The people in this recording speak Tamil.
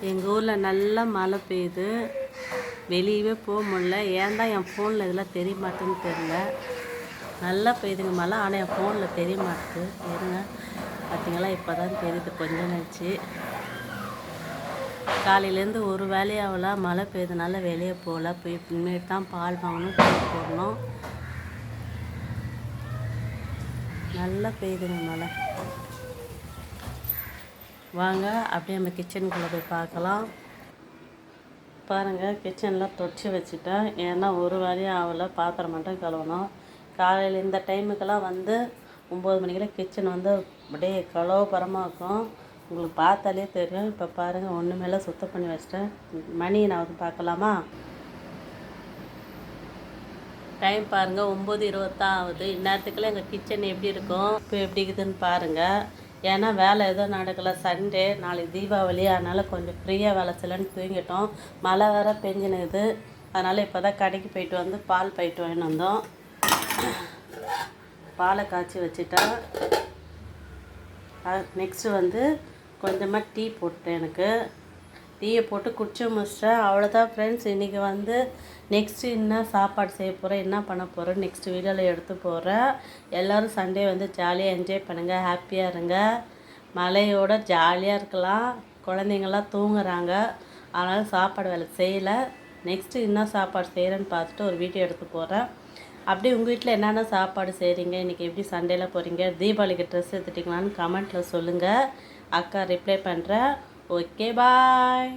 எங்கள் ஊரில் நல்லா மழை பெய்யுது. வெளியவே போக முடியல. ஏன் தான் என் ஃபோனில் இதெல்லாம் தெரிய மாட்டேன்னு தெரியல. நல்லா பெய்யுதுங்க மழை, ஆனால் என் ஃபோனில் தெரிய மாட்டேது. இருங்க, பார்த்தீங்களா, இப்போ தான் தெரியுது கொஞ்சம் நினச்சி. காலையிலேருந்து ஒரு வேலையாகலாம் மழை பெய்யுதுனால வெளியே போகல. போய் இனிமேட்டு தான் பால் வாங்கணும், பால் போடணும். நல்லா பெய்யுதுங்க மழை. வாங்க அப்படியே நம்ம கிச்சனுக்குள்ளே போய் பார்க்கலாம். பாருங்கள், கிச்சன்லாம் தொடச்சி வச்சுட்டேன். ஏன்னா ஒரு வேலையும் ஆகலை, பாத்திரம் மட்டும் கழுவணும். காலையில் இந்த டைமுக்கெல்லாம் 9 மணிக்கெல்லாம் கிச்சன் அப்படியே கலோபரமாக இருக்கும். உங்களுக்கு பார்த்தாலே தெரியும். இப்போ பாருங்கள், ஒன்று மேலே சுத்தம் பண்ணி வச்சிட்டேன். மணி நான் பார்க்கலாமா? டைம் பாருங்கள், 9:20 ஆகுது. இந்நேரத்துக்குள்ளே எங்கள் கிச்சன் எப்படி இருக்கும், இப்போ எப்படி இருக்குதுன்னு பாருங்கள். ஏன்னா வேலை எதுவும் நடக்கலை, சண்டே, நாளைக்கு தீபாவளி, அதனால் கொஞ்சம் ஃப்ரீயாக வேலை செய்யலான்னு தூங்கிட்டோம். மழை வேறு பெஞ்சினுக்குது. அதனால் இப்போ தான் கடைக்கு போயிட்டு பால் போயிட்டு வாங்கிட்டு வந்தோம். பாலை காய்ச்சி வச்சுட்டேன். நெக்ஸ்ட்டு கொஞ்சமாக டீ போட்டேன். எனக்கு டீயை போட்டு குடிச்சு முடிச்சிட்டேன். அவ்வளோதான் ஃப்ரெண்ட்ஸ். இன்றைக்கி நெக்ஸ்ட்டு என்ன சாப்பாடு செய்ய போகிறேன், என்ன பண்ண போகிறேன், நெக்ஸ்ட் வீடியோவில் எடுத்து போகிறேன். எல்லோரும் சண்டே ஜாலியாக என்ஜாய் பண்ணுங்கள், ஹாப்பியாக இருங்க. மழையோட ஜாலியாக இருக்கலாம். குழந்தைங்கள்லாம் தூங்குறாங்க, அதனால் சாப்பாடு வேலை செய்யலை. நெக்ஸ்ட்டு என்ன சாப்பாடு செய்கிறேன்னு பார்த்துட்டு ஒரு வீடியோ எடுத்து போகிறேன். அப்படியே உங்கள் வீட்டில் என்னென்ன சாப்பாடு செய்கிறீங்க, இன்றைக்கி எப்படி சண்டேயில் போகிறீங்க, தீபாவளிக்கு ட்ரெஸ் எடுத்துட்டிங்களான்னு கமெண்ட்டில் சொல்லுங்கள். அக்கா ரிப்ளை பண்ணுறேன். ஓகே, பாய்.